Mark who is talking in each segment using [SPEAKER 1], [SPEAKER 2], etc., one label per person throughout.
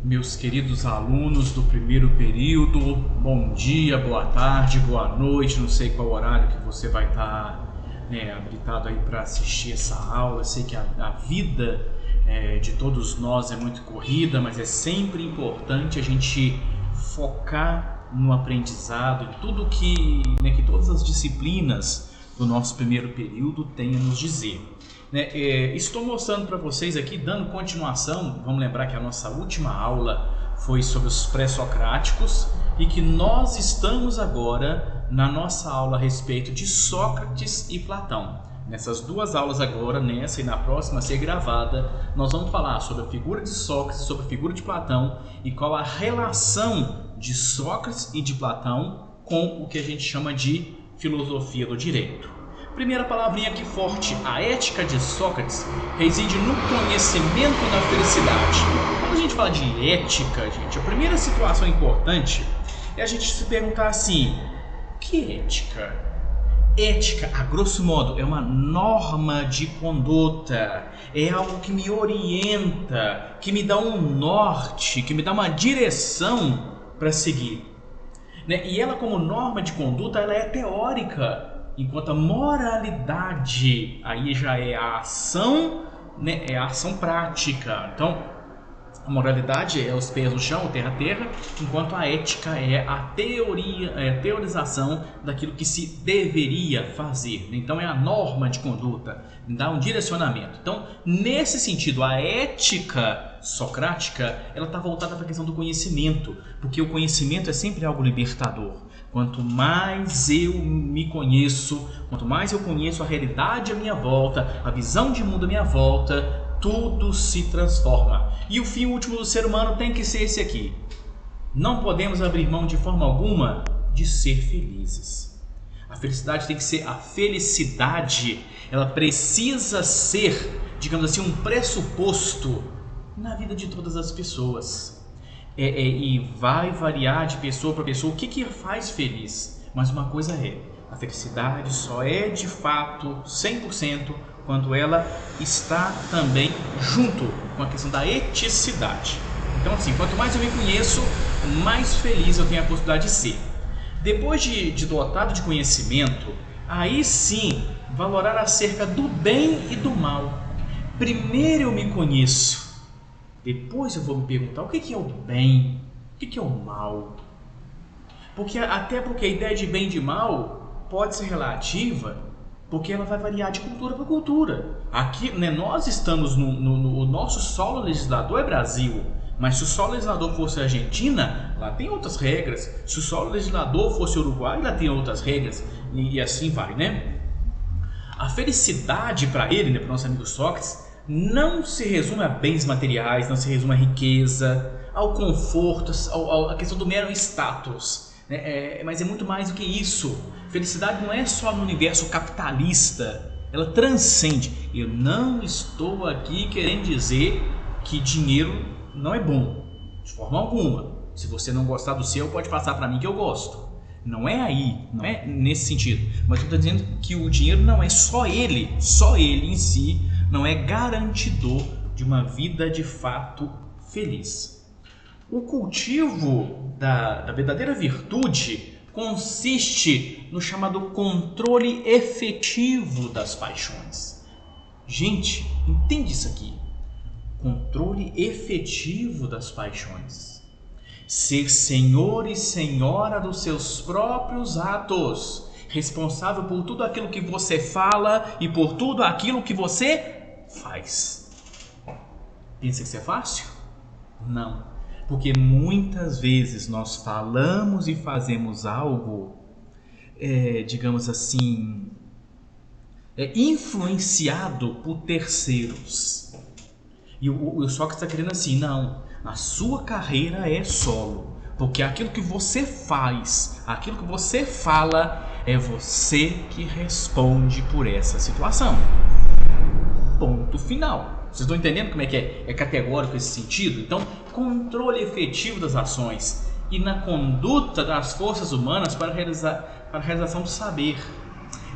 [SPEAKER 1] Meus queridos alunos do primeiro período, bom dia, boa tarde, boa noite, não sei qual horário que você vai estar habilitado aí para assistir essa aula. Eu sei que a vida de todos nós é muito corrida, mas é sempre importante a gente focar no aprendizado, em tudo que todas as disciplinas do nosso primeiro período têm a nos dizer. Estou mostrando para vocês aqui, dando continuação. Vamos lembrar que a nossa última aula foi sobre os pré-socráticos e que nós estamos agora na nossa aula a respeito de Sócrates e Platão. Nessas duas aulas agora, nessa e na próxima a ser gravada, nós vamos falar sobre a figura de Sócrates, sobre a figura de Platão e qual a relação de Sócrates e de Platão com o que a gente chama de filosofia do direito. Primeira palavrinha aqui forte: a ética de Sócrates reside no conhecimento da felicidade. Quando a gente fala de ética, gente, a primeira situação importante é a gente se perguntar assim: o que é ética? Ética, a grosso modo, é uma norma de conduta, é algo que me orienta, que me dá um norte, que me dá uma direção para seguir. E ela, como norma de conduta, ela é teórica. Enquanto a moralidade aí já é a ação, é a ação prática. Então, a moralidade é os pés no chão, terra a terra, enquanto a ética é a teoria, a teorização daquilo que se deveria fazer. Então, é a norma de conduta, dá um direcionamento. Então, nesse sentido, a ética socrática, ela está voltada para a questão do conhecimento, porque o conhecimento é sempre algo libertador. Quanto mais eu me conheço, quanto mais eu conheço a realidade à minha volta, a visão de mundo à minha volta, tudo se transforma. E o fim último do ser humano tem que ser esse aqui: não podemos abrir mão de forma alguma de ser felizes. A felicidade tem que ser a felicidade, ela precisa ser, digamos assim, um pressuposto na vida de todas as pessoas. E vai variar de pessoa para pessoa o que faz feliz. Mas uma coisa é: a felicidade só é de fato 100% quando ela está também junto com a questão da eticidade. Então, assim, quanto mais eu me conheço, mais feliz eu tenho a possibilidade de ser. Depois de dotado de conhecimento, aí sim valorar acerca do bem e do mal. Primeiro eu me conheço, depois eu vou me perguntar o que é o bem, o que é o mal. Até porque a ideia de bem e de mal pode ser relativa, porque ela vai variar de cultura para cultura. Aqui, nós estamos no nosso solo legislador é Brasil, mas se o solo legislador fosse Argentina, lá tem outras regras. Se o solo legislador fosse Uruguai, lá tem outras regras, e assim vai, A felicidade para ele, para o nosso amigo Sócrates, não se resume a bens materiais, não se resume à riqueza, ao conforto, à questão do mero status, mas é muito mais do que isso. Felicidade não é só no universo capitalista, ela transcende. Eu não estou aqui querendo dizer que dinheiro não é bom, de forma alguma. Se você não gostar do seu, pode passar para mim que eu gosto. Não é aí, não é nesse sentido. Mas eu estou dizendo que o dinheiro não é só ele em si, não é garantidor de uma vida de fato feliz. O cultivo da verdadeira virtude consiste no chamado controle efetivo das paixões. Gente, entende isso aqui? Controle efetivo das paixões. Ser senhor e senhora dos seus próprios atos, responsável por tudo aquilo que você fala e por tudo aquilo que você faz. Pensa que isso é fácil? Não. Porque muitas vezes nós falamos e fazemos algo, digamos assim, influenciado por terceiros. E o Sócrates está querendo assim: não, a sua carreira é solo. Porque aquilo que você faz, aquilo que você fala, é você que responde por essa situação. Ponto final. Vocês estão entendendo como é que é categórico esse sentido? Então, controle efetivo das ações e na conduta das forças humanas para a realização do saber.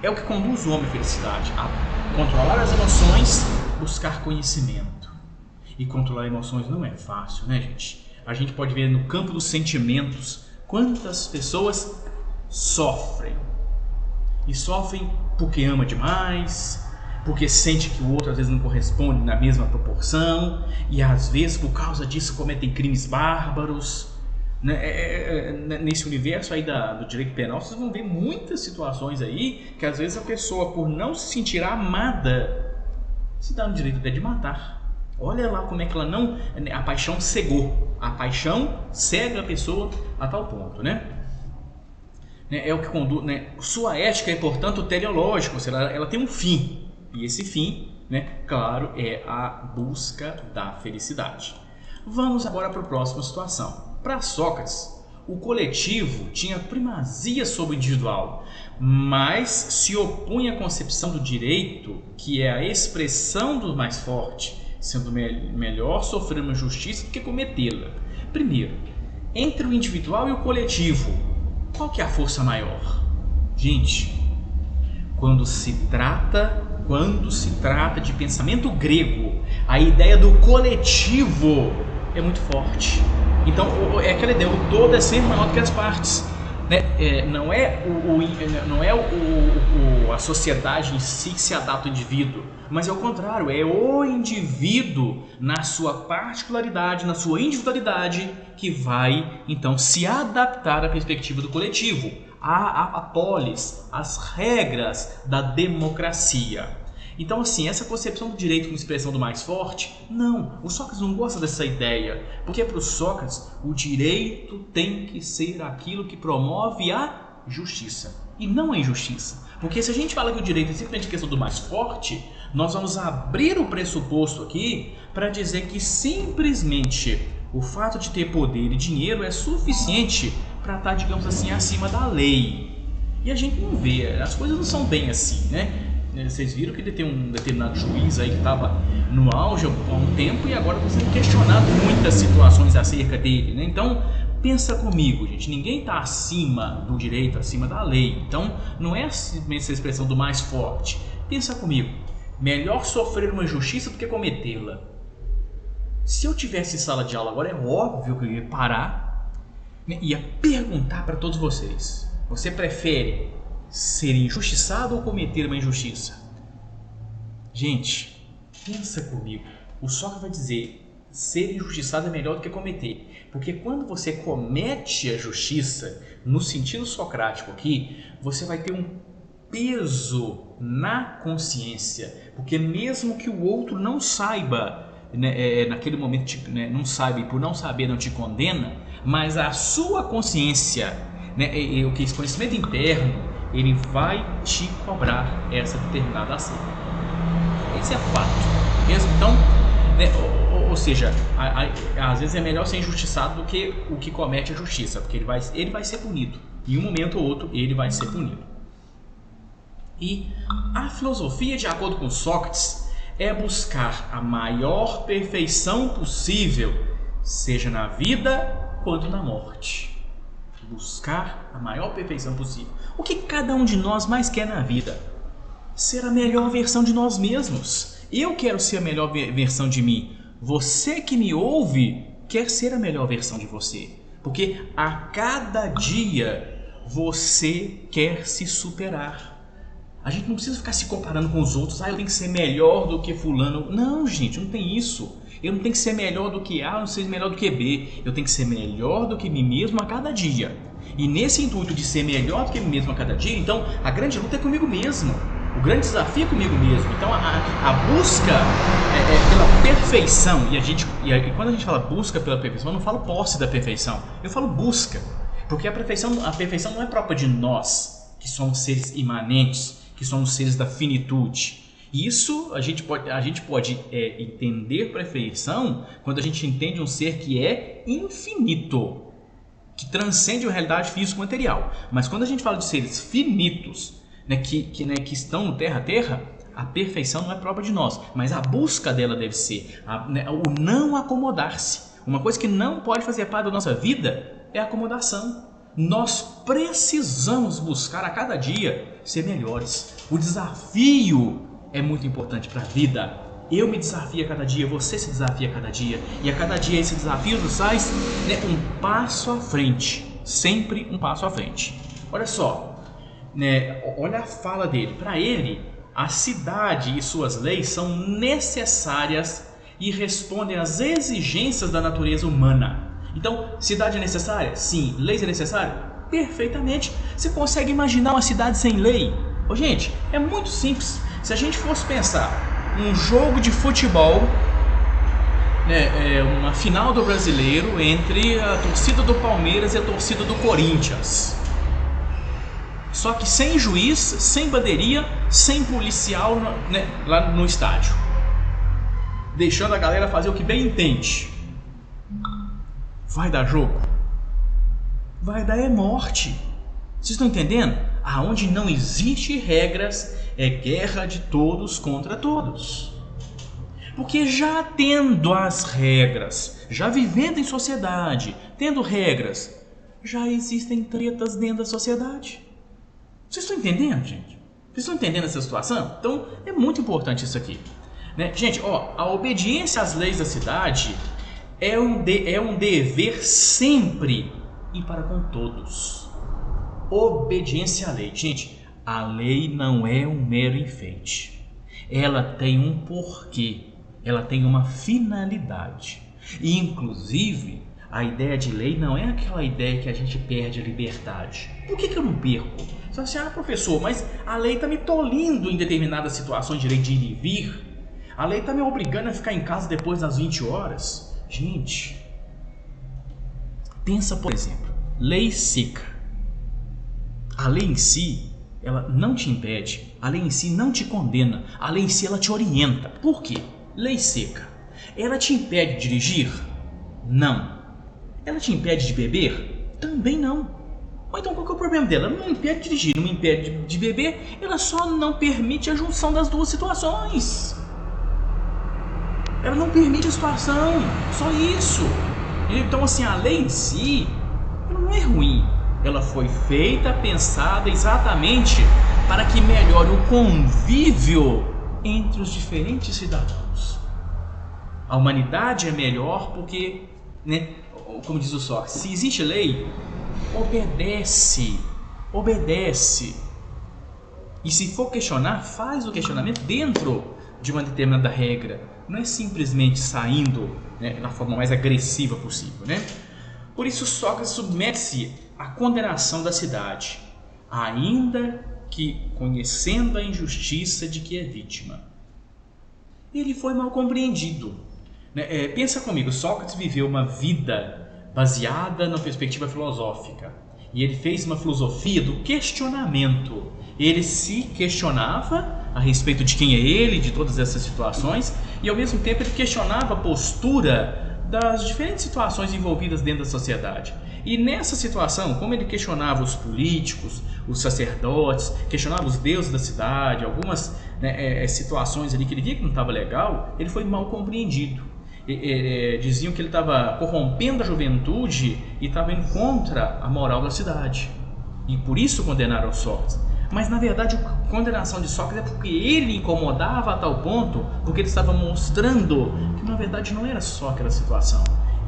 [SPEAKER 1] É o que conduz o homem à felicidade, a controlar as emoções, buscar conhecimento. E controlar emoções não é fácil, né, gente? a gente pode ver no campo dos sentimentos quantas pessoas sofrem. E sofrem porque ama demais, porque sente que o outro às vezes não corresponde na mesma proporção, e às vezes por causa disso cometem crimes bárbaros. Nesse universo aí do direito penal, vocês vão ver muitas situações aí que às vezes a pessoa, por não se sentir amada, se dá no direito até de matar. Olha lá como é que ela não... A paixão cegou. A paixão cega a pessoa a tal ponto, né? É o que conduz, né? Sua ética é, portanto, teleológica, ou seja, ela tem um fim. E esse fim, né, claro, é a busca da felicidade. Vamos agora para a próxima situação. Para Sócrates, o coletivo tinha primazia sobre o individual, mas se opunha à concepção do direito, que é a expressão do mais forte, sendo melhor sofrer uma injustiça do que cometê-la. Primeiro, entre o individual e o coletivo, qual que é a força maior? Gente, quando se trata de pensamento grego, a ideia do coletivo é muito forte. Então, é aquela ideia, o todo é sempre maior do que as partes. Não é a sociedade em si que se adapta ao indivíduo, mas é o contrário, é o indivíduo na sua particularidade, na sua individualidade, que vai então se adaptar à perspectiva do coletivo, à polis, às regras da democracia. Então, assim, essa concepção do direito como expressão do mais forte, não, o Sócrates não gosta dessa ideia, porque para o Sócrates o direito tem que ser aquilo que promove a justiça e não a injustiça. Porque se a gente fala que o direito é simplesmente questão do mais forte, nós vamos abrir o pressuposto aqui para dizer que simplesmente o fato de ter poder e dinheiro é suficiente para estar, digamos assim, acima da lei. E a gente não vê, as coisas não são bem assim, né? Vocês viram que tem um determinado juiz aí que estava no auge há um tempo e agora está sendo questionado muitas situações acerca dele, né? Então, pensa comigo, gente, ninguém está acima do direito, acima da lei. Então, não é simplesmente essa expressão do mais forte. Pensa comigo, melhor sofrer uma injustiça do que cometê-la. Se eu tivesse em sala de aula agora, é óbvio que eu ia parar, né, e ia perguntar para todos vocês: você prefere ser injustiçado ou cometer uma injustiça? Gente, pensa comigo. O Sócrates vai dizer: ser injustiçado é melhor do que cometer. Porque quando você comete a justiça, no sentido socrático aqui, você vai ter um peso na consciência. Porque mesmo que o outro não saiba, né, naquele momento, né, não saiba, e por não saber não te condena, mas a sua consciência, né, esse conhecimento interno, ele vai te cobrar essa determinada ação. Esse é fato. Então, né, ou seja, às vezes é melhor ser injustiçado do que o que comete a justiça, porque ele vai ser punido. Em um momento ou outro, ele vai ser punido. E a filosofia, de acordo com Sócrates, é buscar a maior perfeição possível, seja na vida quanto na morte. Buscar a maior perfeição possível. O que cada um de nós mais quer na vida? Ser a melhor versão de nós mesmos. Eu quero ser a melhor versão de mim. Você que me ouve quer ser a melhor versão de você. Porque a cada dia você quer se superar. A gente não precisa ficar se comparando com os outros. Eu tenho que ser melhor do que fulano. Não, gente, não tem isso. Eu não tenho que ser melhor do que A, não ser melhor do que B. Eu tenho que ser melhor do que mim mesmo a cada dia. E nesse intuito de ser melhor do que mim mesmo a cada dia, então a grande luta é comigo mesmo. O grande desafio é comigo mesmo. Então a busca pela perfeição. E quando a gente fala busca pela perfeição, eu não falo posse da perfeição. Eu falo busca. Porque a perfeição não é própria de nós, que somos seres imanentes, que somos seres da finitude. Isso a gente pode entender perfeição quando a gente entende um ser que é infinito, que transcende a realidade físico-material. Mas quando a gente fala de seres finitos, né, que estão no terra, a perfeição não é própria de nós, mas a busca dela deve ser o não acomodar-se. Uma coisa que não pode fazer parte da nossa vida é a acomodação. Nós precisamos buscar a cada dia ser melhores. O desafio é muito importante para a vida. Eu me desafio a cada dia, você se desafia a cada dia. E a cada dia esse desafio nos faz, né, um passo à frente. Sempre um passo à frente. Olha só, né, olha a fala dele. Para ele, a cidade e suas leis são necessárias e respondem às exigências da natureza humana. Então, cidade é necessária? Sim. Leis é necessária? Perfeitamente. Você consegue imaginar uma cidade sem lei? Ô, gente, é muito simples. Se a gente fosse pensar um jogo de futebol, né, uma final do Brasileiro entre a torcida do Palmeiras e a torcida do Corinthians. Só que sem juiz, sem bandeirinha, sem policial, né, lá no estádio. Deixando a galera fazer o que bem entende. Vai dar jogo? Vai dar morte. Vocês estão entendendo? Aonde não existe regras, é guerra de todos contra todos. Porque já tendo as regras, já vivendo em sociedade, tendo regras, já existem tretas dentro da sociedade. Vocês estão entendendo, gente? Vocês estão entendendo essa situação? Então é muito importante isso aqui, né? Gente, a obediência às leis da cidade é um dever sempre e para com todos. Obediência à lei. Gente, a lei não é um mero enfeite. Ela tem um porquê. Ela tem uma finalidade. E, inclusive, a ideia de lei não é aquela ideia que a gente perde a liberdade. Por que eu não perco? Você fala assim, professor, mas a lei está me tolhindo em determinadas situações de direito de ir e vir. A lei está me obrigando a ficar em casa depois das 20 horas. Gente, pensa, por exemplo, lei seca. A lei em si, ela não te impede, a lei em si não te condena, a lei em si ela te orienta. Por quê? Lei seca. Ela te impede de dirigir? Não. Ela te impede de beber? Também não. Ou então qual que é o problema dela? Ela não impede de dirigir, não me impede de beber, ela só não permite a junção das duas situações. Ela não permite a situação, só isso. Então assim, a lei em si, ela não é ruim. Ela foi feita, pensada exatamente para que melhore o convívio entre os diferentes cidadãos. A humanidade é melhor porque, né, como diz o Sócrates, se existe lei, obedece. E se for questionar, faz o questionamento dentro de uma determinada regra. Não é simplesmente saindo, né, da forma mais agressiva possível, né? Por isso Sócrates submete-se à condenação da cidade, ainda que conhecendo a injustiça de que é vítima. Ele foi mal compreendido, né? Pensa comigo, Sócrates viveu uma vida baseada na perspectiva filosófica e ele fez uma filosofia do questionamento. Ele se questionava a respeito de quem é ele, de todas essas situações, e ao mesmo tempo ele questionava a postura das diferentes situações envolvidas dentro da sociedade. E nessa situação, como ele questionava os políticos, os sacerdotes, questionava os deuses da cidade, algumas, né, situações ali que ele via que não estava legal, ele foi mal compreendido. Diziam que ele estava corrompendo a juventude e estava indo contra a moral da cidade. E por isso condenaram Sócrates. Mas na verdade a condenação de Sócrates é porque ele incomodava a tal ponto, porque ele estava mostrando que na verdade não era só aquela situação,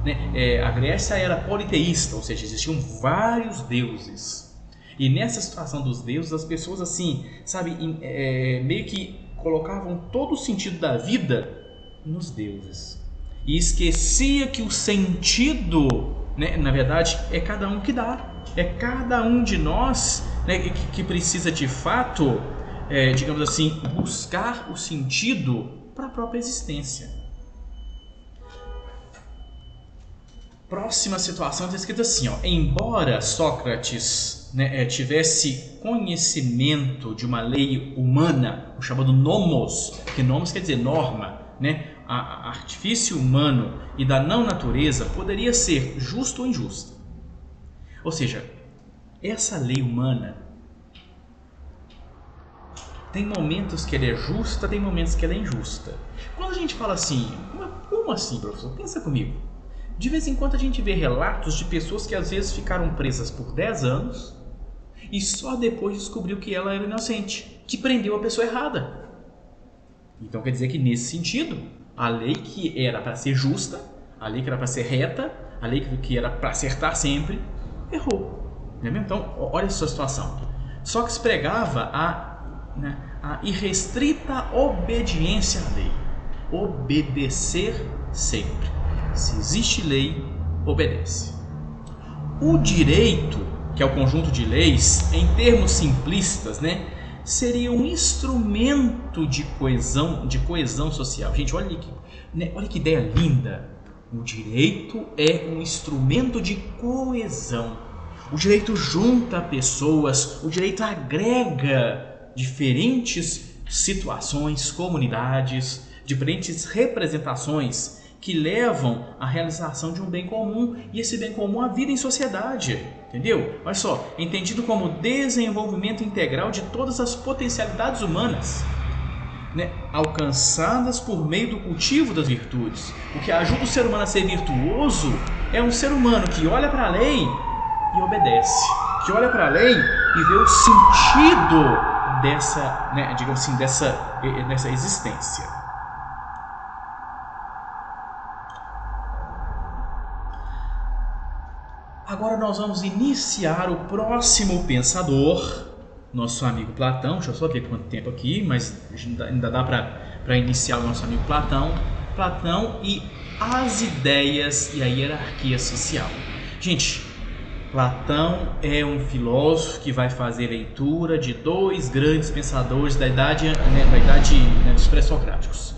[SPEAKER 1] né? A Grécia era politeísta, ou seja, existiam vários deuses. E nessa situação dos deuses, as pessoas assim, sabe, meio que colocavam todo o sentido da vida nos deuses. E esquecia que o sentido, né, na verdade, é cada um que dá. É cada um de nós, né, que precisa de fato, digamos assim, buscar o sentido para a própria existência. Próxima situação está escrito assim, embora Sócrates, né, tivesse conhecimento de uma lei humana, o chamado nomos, que nomos quer dizer norma, né, artifício humano e da não natureza, poderia ser justa ou injusta. Ou seja, essa lei humana tem momentos que ela é justa, tem momentos que ela é injusta. Quando a gente fala assim, como assim, professor? Pensa comigo. De vez em quando a gente vê relatos de pessoas que às vezes ficaram presas por 10 anos e só depois descobriu que ela era inocente, que prendeu a pessoa errada. Então quer dizer que nesse sentido, a lei que era para ser justa, a lei que era para ser reta, a lei que era para acertar sempre, errou. Entendeu? Então olha a sua situação. Sócrates pregava a irrestrita obediência à lei. Obedecer sempre. Se existe lei, obedece. O direito, que é o conjunto de leis, em termos simplistas, seria um instrumento de coesão social. Gente, olha que ideia linda. O direito é um instrumento de coesão. O direito junta pessoas, o direito agrega diferentes situações, comunidades, diferentes representações que levam à realização de um bem comum, e esse bem comum a vida em sociedade, entendeu? Olha só, entendido como desenvolvimento integral de todas as potencialidades humanas, alcançadas por meio do cultivo das virtudes. O que ajuda o ser humano a ser virtuoso é um ser humano que olha para a lei e obedece, que olha para a lei e vê o sentido dessa, digamos assim, dessa existência. Agora nós vamos iniciar o próximo pensador, nosso amigo Platão. Deixa eu só ver quanto tempo aqui, mas ainda dá para iniciar o nosso amigo Platão. Platão e as ideias e a hierarquia social. Gente, Platão é um filósofo que vai fazer leitura de dois grandes pensadores da idade dos pré-socráticos.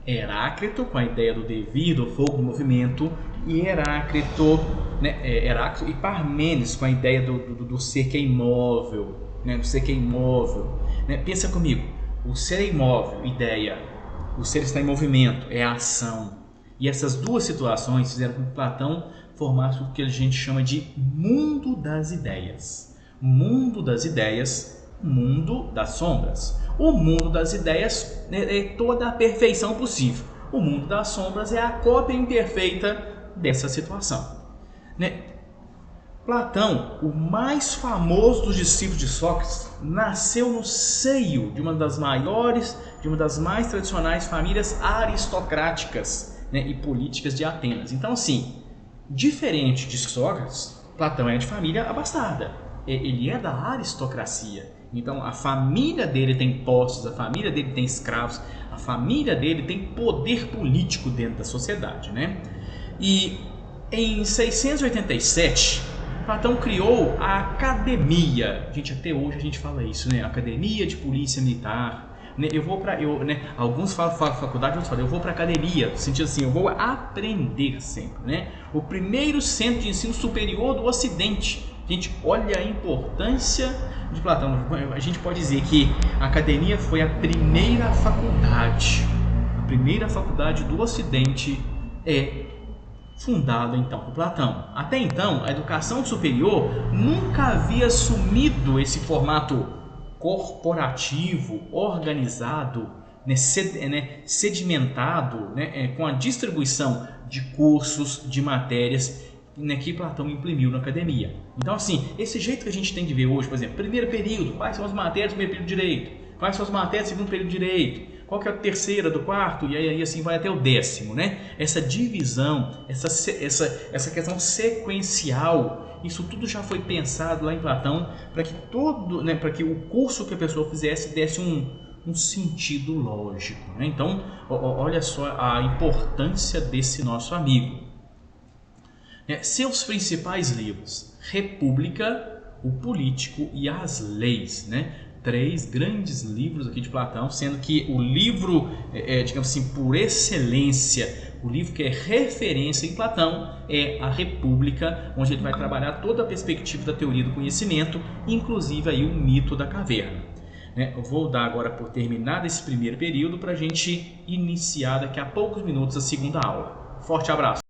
[SPEAKER 1] Heráclito, com a ideia do devir, do fogo, do movimento, e Heráclito e Parmênides, com a ideia do ser que é imóvel, do ser que é imóvel. Pensa comigo, o ser é imóvel, ideia, o ser está em movimento, é a ação. E essas duas situações fizeram com que Platão formasse o que a gente chama de mundo das ideias. Mundo das ideias, mundo das sombras. O mundo das ideias é toda a perfeição possível. O mundo das sombras é a cópia imperfeita dessa situação. Platão, o mais famoso dos discípulos de Sócrates, nasceu no seio de uma das maiores, de uma das mais tradicionais famílias aristocráticas e políticas de Atenas. Então, assim, diferente de Sócrates, Platão é de família abastada. Ele é da aristocracia. Então, a família dele tem posses, a família dele tem escravos, a família dele tem poder político dentro da sociedade, E em 687, Platão criou a academia. Gente, até hoje a gente fala isso, Academia de Polícia Militar. Alguns falam faculdade, outros falam, eu vou para academia, no sentido assim, eu vou aprender sempre, O primeiro centro de ensino superior do Ocidente. Gente, olha a importância de Platão. A gente pode dizer que a academia foi a primeira faculdade do Ocidente fundada então por Platão. Até então, a educação superior nunca havia assumido esse formato corporativo, organizado, sedimentado, com a distribuição de cursos, de matérias que Platão imprimiu na academia. Então, assim, esse jeito que a gente tem de ver hoje, por exemplo, primeiro período, quais são as matérias do primeiro período de direito? Quais são as matérias do segundo período de direito? Qual que é a terceira, do quarto? E aí assim vai até o 10º, Essa divisão, essa questão sequencial, isso tudo já foi pensado lá em Platão para que para que o curso que a pessoa fizesse desse um sentido lógico, Então, olha só a importância desse nosso amigo. Seus principais livros: República, O Político e as Leis, 3 grandes livros aqui de Platão, sendo que o livro, digamos assim, por excelência, o livro que é referência em Platão é a República, onde ele vai trabalhar toda a perspectiva da teoria do conhecimento, inclusive aí o mito da caverna. Eu vou dar agora por terminado esse primeiro período para a gente iniciar daqui a poucos minutos a segunda aula. Forte abraço!